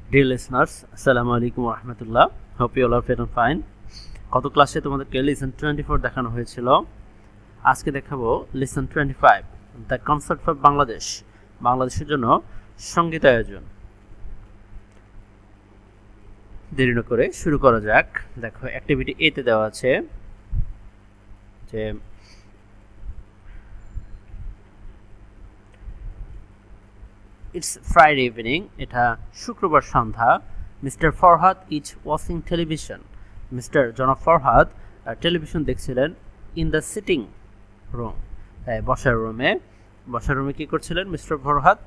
Dear listeners, Assalamu alaikum wa rahmatullah. Hope you all are fit and fine. গত ক্লাসে তোমাদেরকে lesson 24 দেখানো হয়েছিল। আজকে দেখাবো lesson 25, the concert for Bangladesh, বাংলাদেশের জন্য সঙ্গীত আয়োজন। দেরি না করে শুরু করা যাক। দেখো অ্যাক্টিভিটি এ তে দেওয়া আছে যে It's Friday evening, এটা শুক্রবার সন্ধ্যা। Mister Farhad is watching television, mister জনাব ফরহাদ টেলিভিশন দেখছিলেন ইন দ্য সিটিং রুম, বসার রুমে কি করছিলেন? মিস্টার ফরহাদ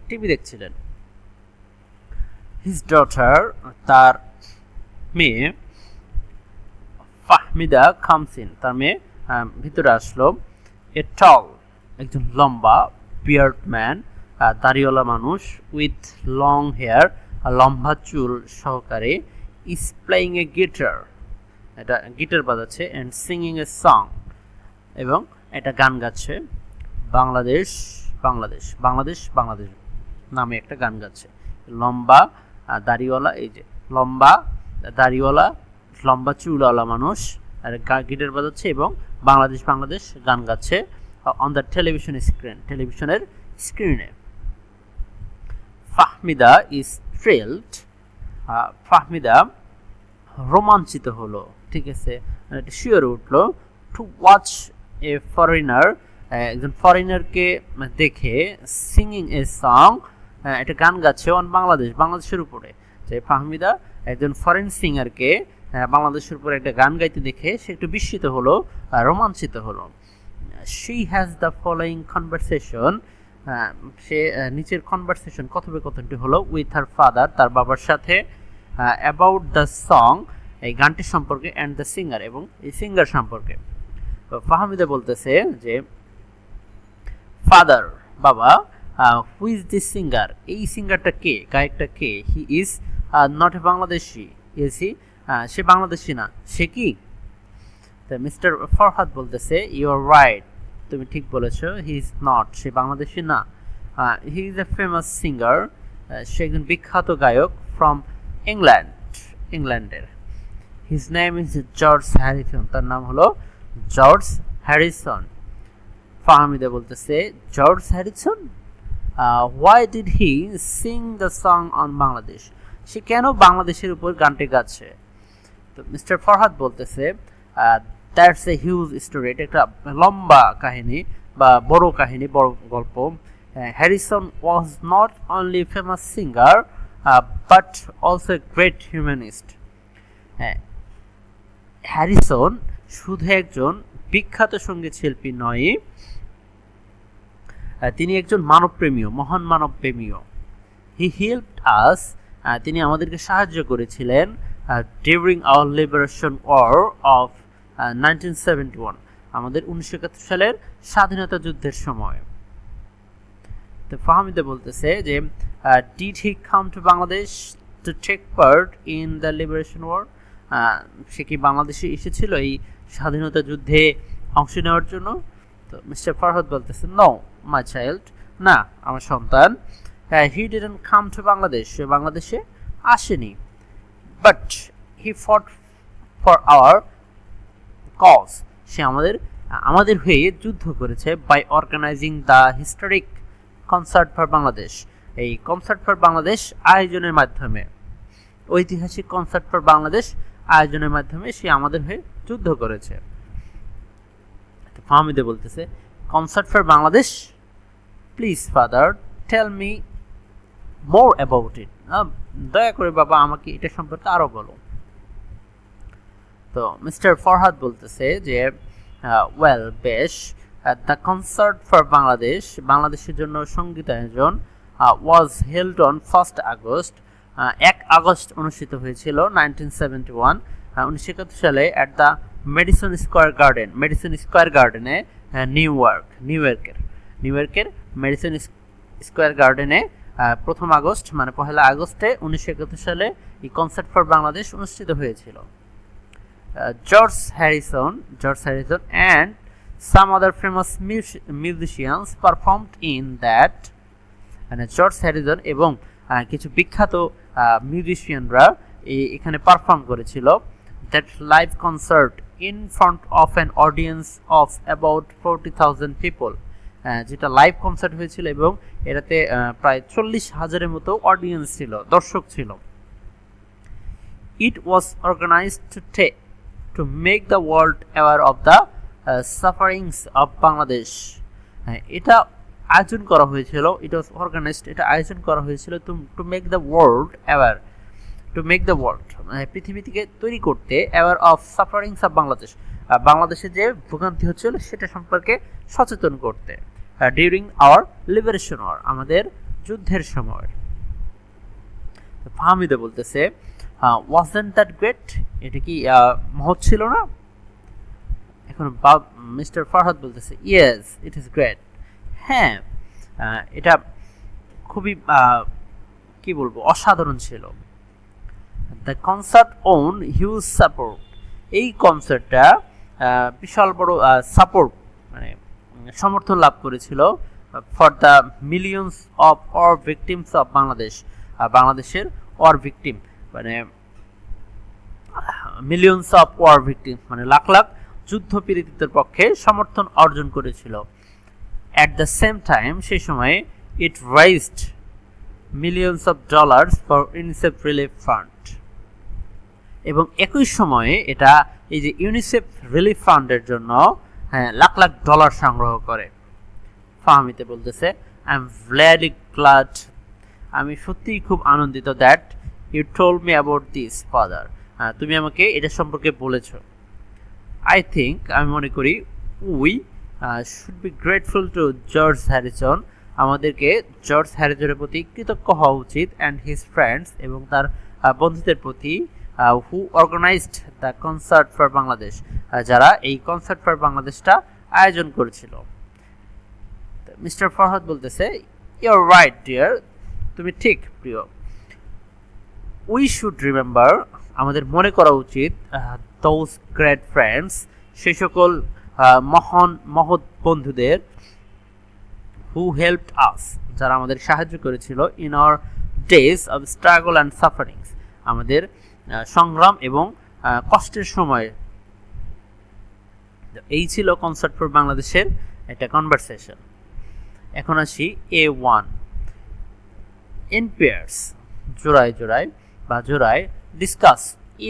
টিভি দেখছিলেন। হিজ ডটার, তার মেয়ে ফাহমিদা খামসিন, তার মেয়ে ভিতরে আসলো। এ টল, একজন লম্বা বিয়ার্ড ম্যান, দাড়িওয়ালা মানুষ, উইথ লং হেয়ার, লম্বা চুল সহকারে, ইজ প্লেয়িং এ গিটার, এটা গিটার বাজাচ্ছে, অ্যান্ড সিঙ্গিং এ সং, এবং এটা গান গাচ্ছে। বাংলাদেশ বাংলাদেশ বাংলাদেশ বাংলাদেশ নামে একটা গান গাচ্ছে। লম্বা দাড়িওয়ালা, এই যে লম্বা দাড়িওয়ালা লম্বা চুলওয়ালা মানুষ আর গিটার বাজাচ্ছে এবং বাংলাদেশ বাংলাদেশ গান গাচ্ছে অন দ্য টেলিভিশন স্ক্রিন, টেলিভিশনের স্ক্রিনে। ফাহমিদা ইজ থ্রিলড, ফাহমিদা রোমাঞ্চিত হলো, ঠিক আছে, শিওরে উঠলো। টু ওয়াচ এ ফরেনার, একজন ফরেনারকে দেখে, সিঙ্গিং এ সং, এটা গান গাচ্ছে অন বাংলাদেশ, বাংলাদেশের উপরে। যে ফাহমিদা একজন ফরেন সিঙ্গারকে বাংলাদেশের উপরে একটা গান গাইতে দেখে সে একটু বিস্মিত হলো, রোমাঞ্চিত হলো। She has the following conversation, সে নিচের কনভারসেশন কথোপকথনটি হলো উইথ হার ফাদার, তার বাবার সাথে, অ্যাবাউট দ্য সং, এই গানটি সম্পর্কে, অ্যান্ড দ্য সিঙ্গার, এবং এই সিঙ্গার সম্পর্কে। তো ফাহমিদা বলতেছে যে ফাদার, বাবা, হু ইজ দিস সিঙ্গার, এই সিঙ্গারটা কে, গায়কটা কে? He is not a Bangladeshi, is he, সে বাংলাদেশি না, সে কি? তো মিস্টার ফরহাদ বলতেছে ইউ আর রাইট, তুমি ঠিক বলেছ, হি ইজ নট, সে বাংলাদেশি না। He is a famous singer, সে একজন বিখ্যাত গায়ক, ফ্রম ইংল্যান্ডের। His name is George Harrison, তার নাম হলো জর্জ হ্যারিসন। ফাহমিদা বলতেছে George Harrison, why did he sing the song on Bangladesh, সে কেন বাংলাদেশের উপর গানটি গাচ্ছে? তো মিস্টার ফরহাদ বলতেছে দ্যাটস এ হিউজ স্টোরি, এটা একটা লম্বা কাহিনী বা বড় কাহিনী, বড় গল্প। Harrison was not only famous singer but also a great humanist. Harrison শুধু একজন বিখ্যাত সঙ্গীত শিল্পী নয়, তিনি একজন মানবপ্রেমীও, মহান মানবপ্রেমীও। হি হেল্পড আস, তিনি আমাদেরকে সাহায্য করেছিলেন during our liberation war of 1971, আমাদের 1971 সালের স্বাধীনতা যুদ্ধের সময়। তো ফাহমিদা বলতেছে যে did he come to Bangladesh to take part in the liberation war, সে কি বাংলাদেশে এসেছিল এই স্বাধীনতা যুদ্ধে অংশ নেওয়ার জন্য? তো মিস্টার ফরহাদ বলতেছে নো মাই চাইল্ড, না আমার সন্তান। He didn't come to Bangladesh, সে বাংলাদেশে আসেনি। But he fought for our cause, সে আমাদের হয়ে যুদ্ধ করেছে। By organising the historic concert for Bangladesh, এই কনসার্ট ফর বাংলাদেশ আয়োজনের মাধ্যমে, ঐতিহাসিক কনসার্ট ফর বাংলাদেশ আয়োজনের মাধ্যমে সে আমাদের হয়ে যুদ্ধ করেছে। ফাহমিদা বলতেছে concert for Bangladesh, please father tell me more about it, দয়া করে বাবা আমাকে এটা সম্পর্কে আরো বলো। তো মিস্টার ফরহাদ বলতেছে যে ওয়েল, বেশ, দ্য কনসার্ট ফর বাংলাদেশ, বাংলাদেশের জন্য সঙ্গীত আয়োজন, was held on 1 August, 1 August অনুষ্ঠিত হয়েছিল 1971, 1971 সালে অ্যাট দ্য মেডিসন স্কোয়ার গার্ডেনে, নিউইয়র্কের মেডিসন স্কোয়ার গার্ডেনে 1 আগস্ট মানে 1 আগস্টে 1971 সালে এই কনসার্ট ফর বাংলাদেশ অনুষ্ঠিত হয়েছিল। George Harrison and some other famous musicians performed in that, মানে জর্জ হ্যারিসন এবং কিছু বিখ্যাত মিউজিশিয়ানরা এখানে পারফর্ম করেছিল। That live concert in front of an audience of about 40,000 people, যেটা লাইভ কনসার্ট হয়েছিল এবং এটাতে প্রায় 40,000-এর মতো অডিয়েন্স ছিল, দর্শক ছিল। It was organised to make the world aware of the sufferings of Bangladesh. এটা আয়োজন করা হয়েছিল, ইট ওয়াজ অর্গানাইজড, এটা আয়োজন করা হয়েছিল two make the world aware, two make the world পৃথিবী থেকে তৈরি করতে, aware of sufferings of Bangladesh, বাংলাদেশে যে ভোগান্তি হচ্ছিল সেটা সম্পর্কে সচেতন করতে। ডিউরিং আওয়ার লিবারেশন ওয়ার, আমাদের যুদ্ধের সময়। ফাহমিদা বলতেছে ওয়াজন্ট দ্যাট গ্রেট, এটা কি মহৎ ছিল না? এখন মিস্টার ফারহাদ বলতেছে ইয়েস ইট ইজ গ্রেট, হ্যাঁ এটা খুবই কি বলবো অসাধারণ ছিল। The concert won huge support, এই কনসার্টটা বিশাল বড় সাপোর্ট মানে সমর্থন লাভ করেছিল for the millions of war victims of Bangladesh, বাংলাদেশের ওয়ার ভিকটিম মানে মিলিয়ন্স অফ ওয়ার ভিকটিম মানে লাখ লাখ যুদ্ধ পীড়িতদের পক্ষে সমর্থন অর্জন করেছিল। অ্যাট দ্য সেম টাইম, সেই সময়ে it raised millions of dollars for UNICEF relief fund, এবং একই সময়ে এটা এই যে ইউনিসেফ রিলিফ ফান্ডের জন্য লাখ লাখ ডলার সংগ্রহ করে। ফাহমিতে বলতেছে আই এম ভেরি গ্ল্যাড, আমি সত্যিই খুব আনন্দিত that you told me about this father, তুমি আমাকে এটা সম্পর্কে বলেছ। আই থিঙ্ক, আমি মনে করি we should be grateful to George Harrison, আমাদেরকে জর্জ হ্যারিসনের প্রতি কৃতজ্ঞ হওয়া উচিত, অ্যান্ড হিজ ফ্রেন্ডস, এবং তার বন্ধুদের প্রতি, who organised the concert for Bangladesh, যারা এই কনসার্ট ফর বাংলাদেশটা আয়োজন করেছিল। মিস্টার ফরহাদ বলতেছে ইউ আর রাইট ডিয়ার, তুমি ঠিক প্রিয়। উই শুড রিমেম্বার, আমাদের মনে করা উচিত, দোজ গ্রেট ফ্রেন্ডস, সেই সকল মহৎ বন্ধুদের, হু হেল্পড আস, যারা আমাদের সাহায্য করেছিল, in our days of struggle and sufferings, আমাদের সংগ্রাম এবং কষ্টের সময়। এই ছিল কনসার্ট ফর বাংলাদেশের একটা কনভারসেশন। এখন আসি A1, ইন পেয়ার্স, জোড়ায় জোড়ায় বা জোড়ায়, discuss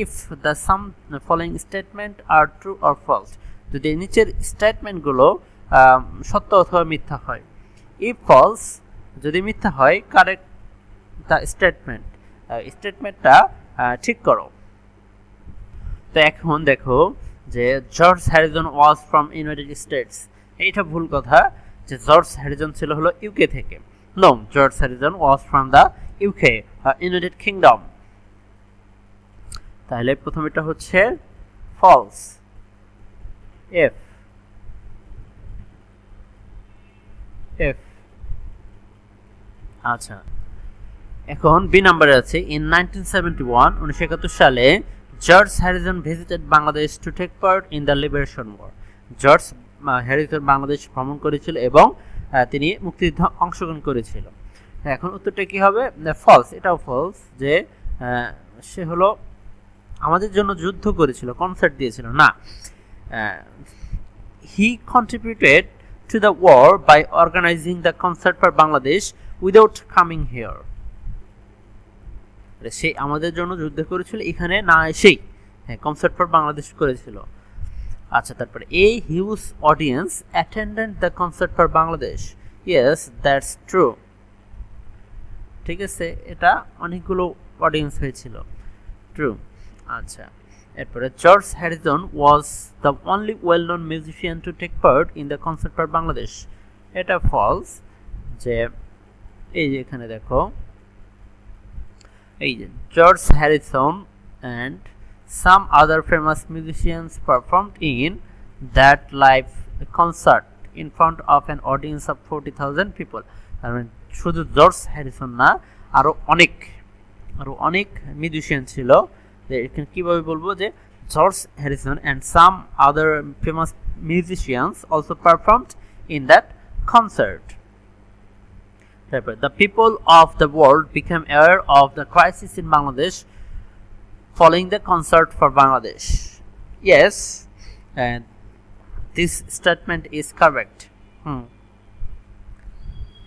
if the some following statement are true or false, যদি নিচের স্টেটমেন্টগুলো সত্য অথবা মিথ্যা হয়। ইফ ফলস, যদি মিথ্যা হয়, কারেক্ট দ্য স্টেটমেন্ট, স্টেটমেন্টটা ঠিক করো। তো এখন দেখো যে George Harrison was from United states, এইটা ভুল কথা, যে জর্জ হ্যারিসন ছিল হলো ইউকে থেকে। No, George Harrison was from the UK, United Kingdom. তাহলে প্রথমেটা হচ্ছে ফলস, এফ। আচ্ছা, এখন বি নাম্বারে আছে ইন 1971 সালে George Harrison visited Bangladesh to take part in the liberation war, George Harrison Bangladesh ভ্রমণ করেছিল এবং তিনি মুক্তিযুদ্ধে অংশগ্রহণ করেছিল। এখন উত্তরটা কি হবে? ফলস, এটাও ফলস, যে সে হলো আমাদের জন্য যুদ্ধ করেছিল, কনসার্ট দিয়েছিল না। He contributed to the war by organising the concert for Bangladesh without coming here, সে আমাদের জন্য যুদ্ধ করেছিল, এখানে না এসেই কনসার্ট ফর বাংলাদেশ করেছিল। আচ্ছা, তারপরে a huge audience attended the concert for Bangladesh, yes that's true, ঠিক আছে, এটা অনেকগুলো অডিয়েন্স হয়েছিল, ট্রু। আচ্ছা, এরপরে George Harrison was the only well known musician to take part in the concert for Bangladesh, এটা ফলস, যে এই যে এখানে দেখো, এই যে George Harrison and some other famous musicians performed in that live concert in front of an audience of 40,000 people. তার মানে শুধু জর্জ হ্যারিসন না, আরও অনেক মিউজিশিয়ান ছিল। এখানে কীভাবে বলবো যে George Harrison and some other famous musicians also performed in that concert. The people of the world became aware of the crisis in Bangladesh following the concert for Bangladesh. Yes, and this statement is correct.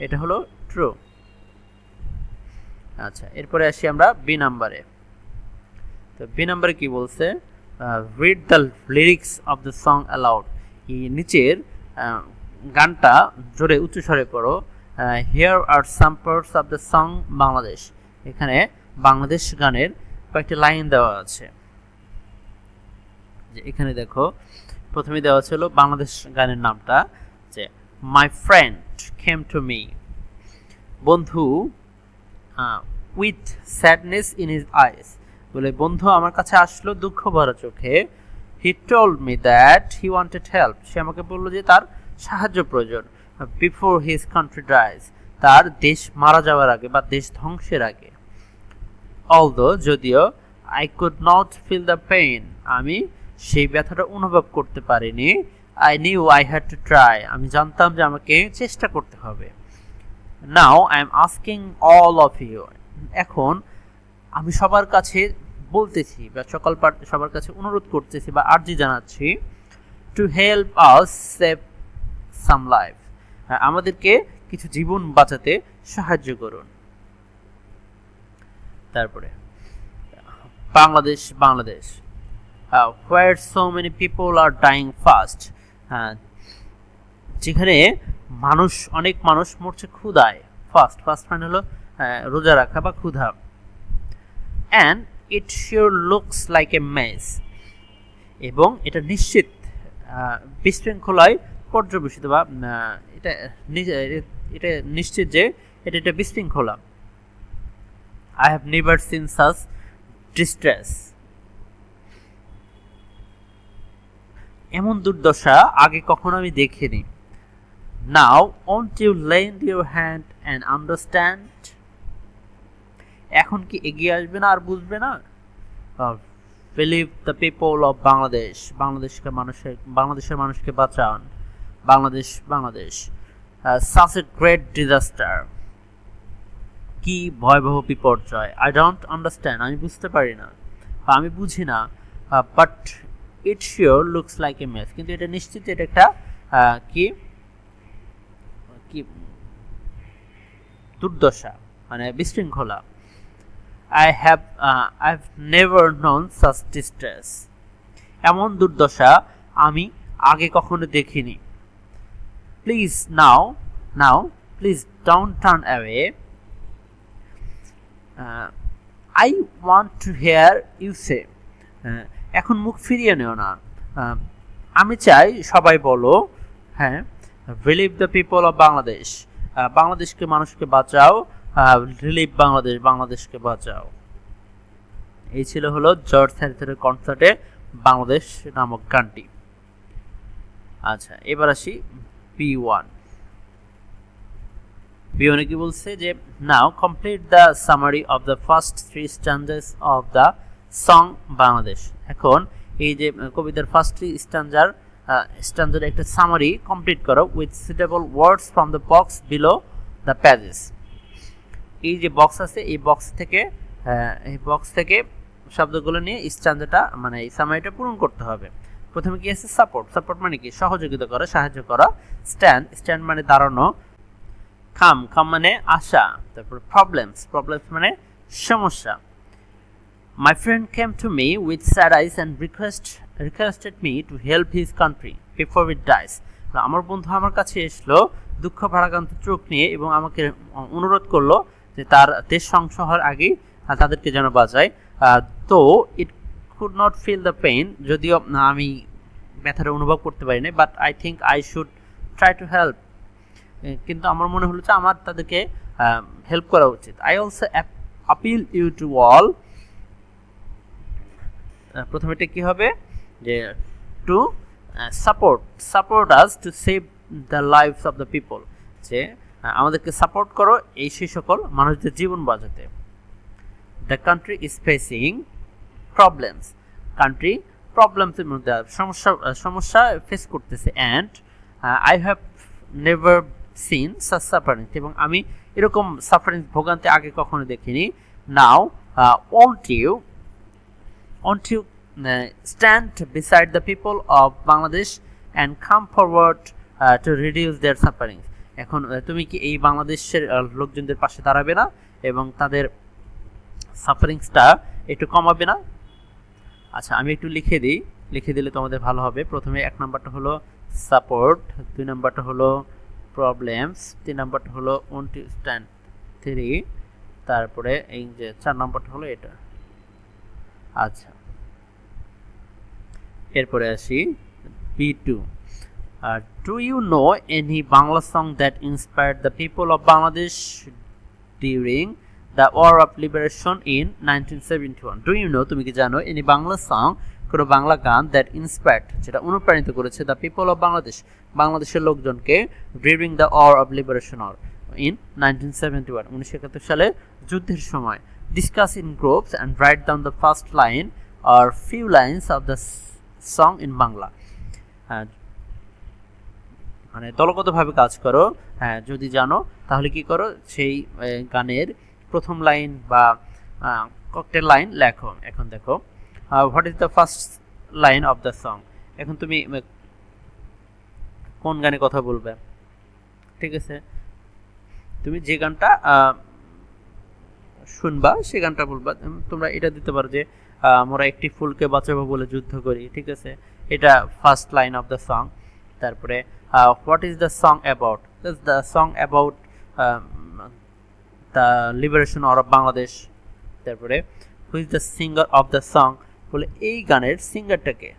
এটা হলো true. আচ্ছা, এরপরে আসি আমরা B নাম্বারে। তো B নাম্বারে কি বলছে, read the lyrics of the song aloud. এই নিচের গানটা জোরে উচ্চস্বরে পড়ো। Here are some parts of the song Bangladesh. এখানে বাংলাদেশ গানের কয়েকটি লাইন দেওয়া আছে। যে এখানে দেখো, প্রথমে দেওয়া ছিল বাংলাদেশ গানের নামটা, যে my friend came to me, বন্ধু with sadness in his eyes, বলে বন্ধু আমার কাছে আসলো দুঃখ ভরা চোখে। He told me that he wanted help, সে আমাকে বললো যে তার সাহায্য প্রয়োজন। বিফোর হিজ কান্ট্রি ডাইজ, তার দেশ মারা যাওয়ার আগে বা দেশ ধ্বংসের আগে। অলদো, যদিও, I could not feel the pain, আমি সেই ব্যথাটা অনুভব করতে পারিনি। I knew I had to try, আমি জানতাম যে আমাকে চেষ্টা করতে হবে। Now I am asking all of you, এখন আমি সবার কাছে বলতেছি বা সবার কাছে অনুরোধ করতেছি বা আর্জি জানাচ্ছি, to help us save some life, আমাদেরকে কিছু জীবন বাঁচাতে সাহায্য করুন। তারপরে Bangladesh, Bangladesh where so many people are dying fast, যেখানে অনেক মানুষ মরছে ক্ষুধায়। ফাস্ট মানে হলো রোজা রাখা বা ক্ষুধা। and it sure looks like a mess, এবং এটা নিশ্চিত বিশৃঙ্খলায় পর্যবেসিত বা এটা নিশ্চিত যে এটা বিশৃঙ্খলা। I have never seen such distress, এমন দুর্দশা আগে কখনো আমি দেখিনি। Now won't you lend your hand and understand, এখন কি এগিয়ে আসবে না আর বুঝবে না? Believe the people of Bangladesh, বাংলাদেশের মানুষকে বাঁচান। Bangladesh such a great disaster, কি ভয়াবহ বিপর্যয়। I don't understand, আমি বুঝতে পারি না, আমি বুঝি না। But it sure looks like a mess, কিন্তু এটা নিশ্চিত এটা একটা কি দুর্দশা মানে বিশৃঙ্খলা। I've never known such distress, এমন দুর্দশা আমি আগে কখনো দেখিনি। Please now please don't turn away, I want to hear you say, এখন মুখ ফিরিয়ে নিও না, আমি চাই সবাই বলো। হ্যাঁ, relieve the people of Bangladesh, বাংলাদেশকে মানুষকে বাঁচাও। রিলিভ বাংলাদেশকে বাঁচাও। এই ছিল হলো জর্জ হ্যারিসনের কনসার্টে বাংলাদেশ নামক গানটি। আচ্ছা, এবার আসি B1 কি বলছে যে now complete the summary of the first 3 stanzas of the song Bangladesh. এখন এই যে কবিতার ফার্স্ট 3 স্ট্যান্জার একটা সামারি কমপ্লিট করো with suitable words from the box below the pages. এই যে বক্স আছে এই বক্স থেকে শব্দগুলো নিয়ে স্ট্যান্জাটা মানে এই সামারিটা পূরণ করতে হবে। প্রথমে কি আছে সাপোর্ট মানে কি সহযোগিতা করা, সাহায্য করা। স্ট্যান্ড মানে দাঁড়ানো। কাম মানে আসা। তারপর প্রবলেমস মানে সমস্যা। My friend came to me with sad eyes and requested me to help his country before it dies. আমার বন্ধু আমার কাছে এসলো দুঃখ ভারাক্রান্ত চোখ নিয়ে এবং আমাকে অনুরোধ করলো যে তার দেশ ধ্বংস হওয়ার আগেই তাদেরকে যেন বাঁচায়। তো it could not feel the pain, যদিও আমি ব্যথাটা অনুভব করতে পারি না, but I think I should try to help, কিন্তু আমার মনে হলো যে আমার তাদেরকে হেল্প করা উচিত। I also appeal you to all, প্রথমে এটা কি হবে যে to support us to save the lives of the people, যে আমাদেরকে সাপোর্ট করো সেই সকল মানুষদের জীবন বাঁচাতে। দ্য কান্ট্রি ইজ ফেসিং প্রবলেমসের মধ্যে সমস্যা ফেস করতেছে। And I have never seen such suffering, এবং আমি এরকম সাফারিং ভোগান্তি আগে কখনো দেখিনি। নাও won't you stand beside the people of Bangladesh and come forward to reduce their suffering? এখন তুমি কি এই বাংলাদেশের লোকজনদের পাশে দাঁড়াবে না এবং তাদের সাফারিংসটা একটু কমাবে না? আচ্ছা, আমি একটু লিখে দিলে তোমাদের ভালো হবে। প্রথমে 1 নাম্বারটা হলো সাপোর্ট, 2 নাম্বারটা হলো প্রবলেমস, 3 নাম্বারটা হলো won't you stand, 3, তারপরে এই যে 4 নাম্বারটা হলো এটা। আচ্ছা, এরপরে আসি B2। Do you know any Bangla song that inspired the people of Bangladesh during the War of Liberation in 1971? Do you know, তুমি কি জানো, any Bangla song, কোনো বাংলা গান that inspired, যেটা অনুপ্রাণিত করেছে the people of Bangladesh, বাংলাদেশের লোকজনকে during the War of Liberation or in 1971, 1971 সালে যুদ্ধের সময়। Discuss in groups and write down the first line or few lines of the song in Bangla. মানে দলগতভাবে কাজ করো। হ্যাঁ, যদি জানো তাহলে কি করো, সেই গানের প্রথম লাইন বা কয়েকটা লাইন লেখো। এখন দেখো, what is the first line of the song. এখন তুমি কোন গানে কথা বলবে? ঠিক আছে, তুমি যে গানটা শুনবা সে গানটা বলবা। তোমরা এটা দিতে পারো যে আমরা একটি ফুলকে বাঁচাবো বলে যুদ্ধ করি। ঠিক আছে, এটা first line of the song. তারপরে what is the song about, the song about the liberation of Bangladesh. তারপরে who is the singer of the song, বলে এই গানের সিঙ্গারটাকে,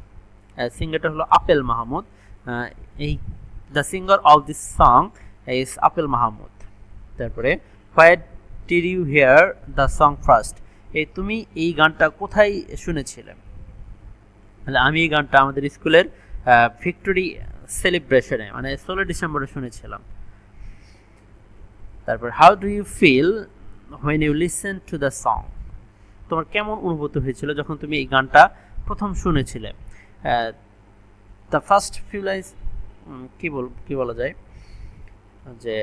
সিঙ্গারটা হলো আপেল মাহমুদ। এই the singer of this song is Apel Mahmud. তারপরে where did you hear the song first, তুমি এই গানটা কোথায় শুনেছিলে? আমি এই গানটা আমাদের স্কুলের ভিক্টোরি সেলিব্রেশনে, মানে 16 ডিসেম্বরে শুনেছিলাম। তারপর how do you feel when you listen to the song, তোমার কেমন অনুভূতি হয়েছিল যখন তুমি এই গানটা প্রথম শুনেছিলে? দ্য ফার্স্ট ফিউ লাইন্স, কি বলা যায় যে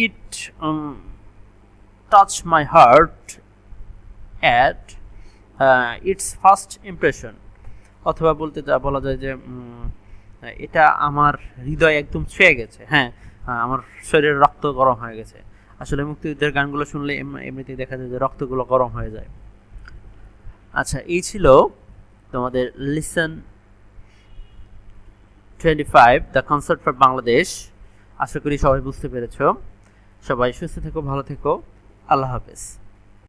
it touched my heart at its first impression, অথবা বলা যায় যে এটা আমার হৃদয় একদম ছুঁয়ে গেছে। হ্যাঁ, আমার শরীরের রক্ত গরম হয়ে গেছে। আসলে মুক্তিযুদ্ধের গানগুলো শুনলে এমনিতেই দেখা যায় যে রক্তগুলো গরম হয়ে যায়। আচ্ছা, এই ছিল তোমাদের lesson 25 the concert for Bangladesh. আশা করি সবাই বুঝতে পেরেছো। সবাই সুস্থ থেকো, ভালো থেকো, আল্লাহ হাফেজ।